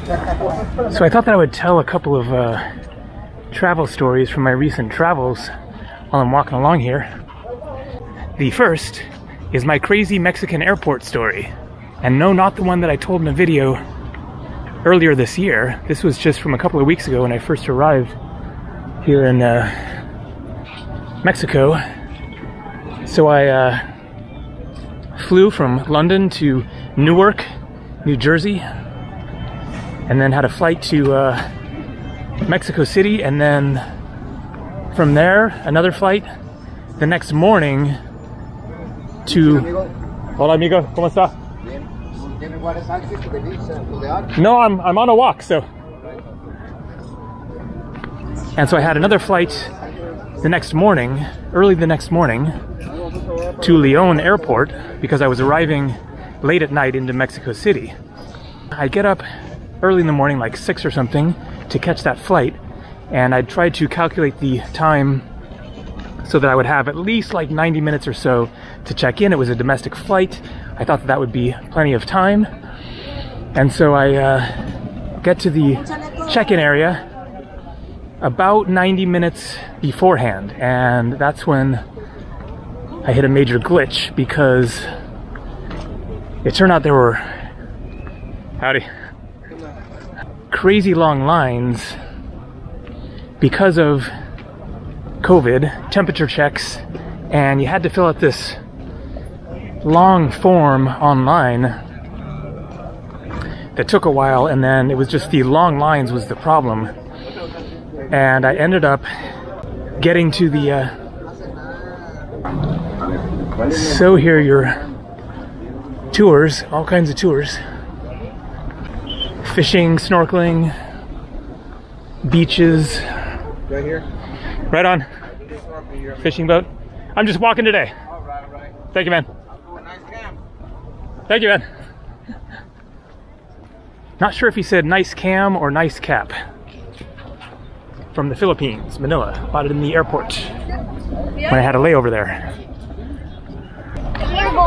So I thought that I would tell a couple of travel stories from my recent travels while I'm walking along here. The first is my crazy Mexican airport story. And no, not the one that I told in a video earlier this year. This was just from a couple of weeks ago when I first arrived here in Mexico. So I flew from London to Newark, New Jersey, and then had a flight to Mexico City, and then from there another flight the next morning to... Hola amigo, ¿cómo está? No, I'm on a walk, so... And so I had another flight the next morning, early the next morning, to León Airport, because I was arriving late at night into Mexico City. I get up early in the morning, like 6 or something, to catch that flight, and I tried to calculate the time so that I would have at least like 90 minutes or so to check in. It was a domestic flight. I thought that would be plenty of time. And so I get to the check-in area about 90 minutes beforehand, and that's when I hit a major glitch, because it turned out there were crazy long lines because of COVID, temperature checks, and you had to fill out this long form online that took a while, and then it was just the long lines was the problem. And I ended up getting to the so here are your tours, all kinds of tours. Fishing, snorkeling, beaches. Right here? Right on. Fishing boat. I'm just walking today. All right. Thank you, man. Nice cam. Thank you, man. Not sure if he said nice cam or nice cap. From the Philippines, Manila. Bought it in the airport when I had a layover there.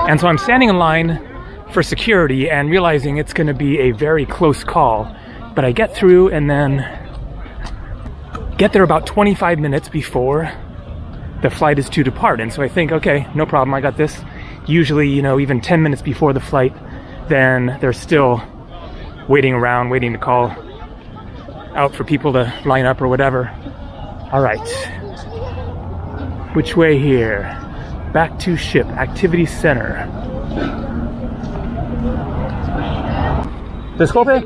And so I'm standing in line for security and realizing it's going to be a very close call. But I get through and then get there about 25 minutes before the flight is to depart. And so I think, okay, no problem, I got this. Usually, you know, even 10 minutes before the flight, then they're still waiting around, waiting to call out for people to line up or whatever. All right. Which way here? Back to ship, activity center. Disculpe?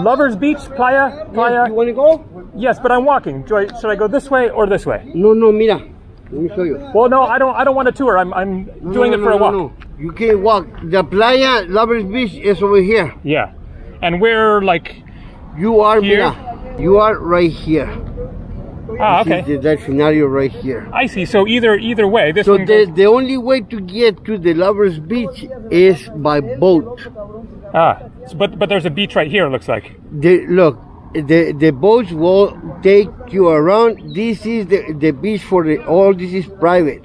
Lovers Beach, Playa. Yes, you want to go? Yes, but I'm walking. Should I go this way or this way? No, mira. Let me show you. Well, no, I don't want a tour. I'm doing it for a walk. No. You can walk. The Playa, Lovers Beach is over here. Yeah. And we're like... You are here? Mira. You are right here. Ah, okay. This is the scenario right here. I see. So either way, this so one goes... the only way to get to the Lovers Beach is by boat. Ah, but there's a beach right here, it looks like. Look, the boats will take you around. This is the beach for all this is private.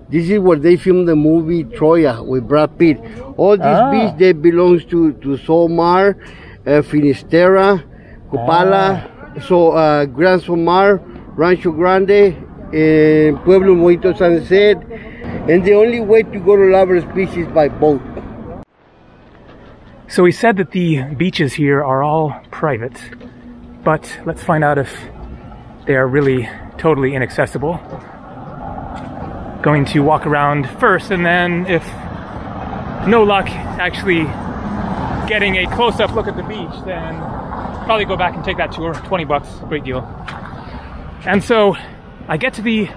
This is where they filmed the movie Troya with Brad Pitt. All this beach, they belongs to Solmar, Finisterra, Copala, Gran Solmar, Rancho Grande, Pueblo Mojito Sunset, and the only way to go to Lovers Beach is by boat. So he said that the beaches here are all private, but let's find out if they are really totally inaccessible. Going to walk around first, and then if no luck actually getting a close-up look at the beach, then probably go back and take that tour. 20 bucks, great deal. And so I get to the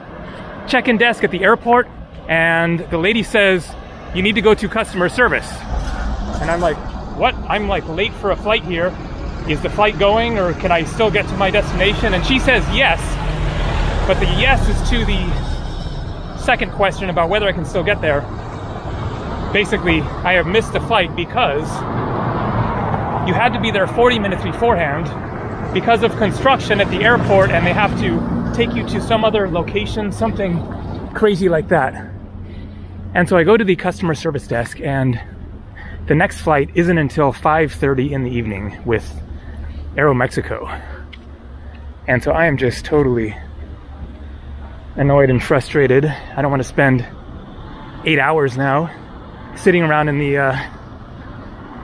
check-in desk at the airport, and the lady says, you need to go to customer service. And I'm like, what? I'm like late for a flight here. Is the flight going, or can I still get to my destination? And she says yes, but the yes is to the second question about whether I can still get there. Basically, I have missed the flight because you had to be there 40 minutes beforehand because of construction at the airport, and they have to take you to some other location, something crazy like that. And so I go to the customer service desk, and the next flight isn't until 5:30 in the evening with Mexico. And so I am just totally annoyed and frustrated. I don't want to spend 8 hours now sitting around in the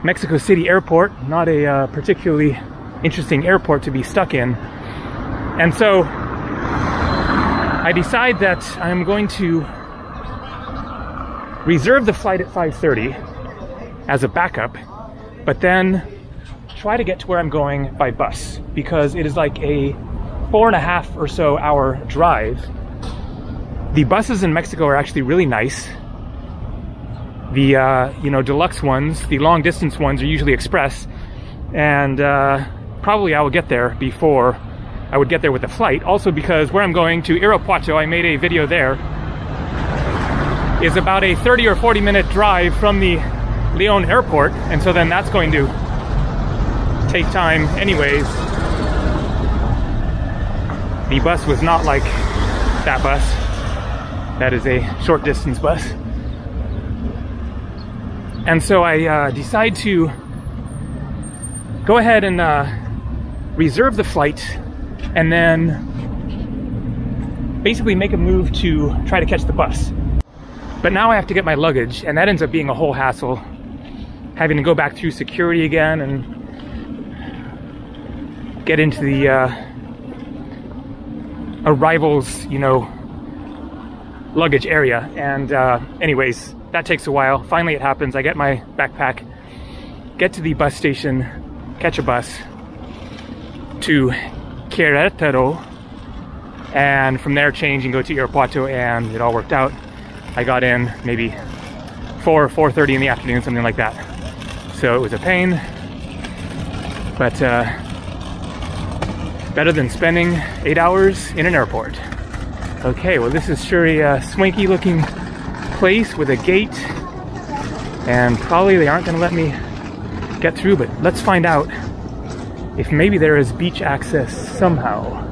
Mexico City airport, not a particularly interesting airport to be stuck in. And so I decide that I'm going to reserve the flight at 5:30 as a backup, but then try to get to where I'm going by bus, because it is like a 4.5 or so hour drive. The buses in Mexico are actually really nice. The deluxe ones, the long distance ones, are usually express, and probably I will get there before I would get there with the flight. Also because where I'm going to, Irapuato, I made a video there, is about a 30 or 40 minute drive from the León airport, and so then that's going to take time anyways. The bus was not like that bus. That is a short distance bus. And so I decide to go ahead and reserve the flight, and then basically make a move to try to catch the bus. But now I have to get my luggage, and that ends up being a whole hassle, having to go back through security again and get into the arrivals, luggage area. And anyways, that takes a while. Finally it happens. I get my backpack, get to the bus station, catch a bus to Querétaro, and from there change and go to Irapuato, and it all worked out. I got in maybe 4 or 4:30 in the afternoon, something like that. So it was a pain, but better than spending 8 hours in an airport. Okay, well this is sure a swanky looking place with a gate, and probably they aren't going to let me get through, but let's find out if maybe there is beach access somehow.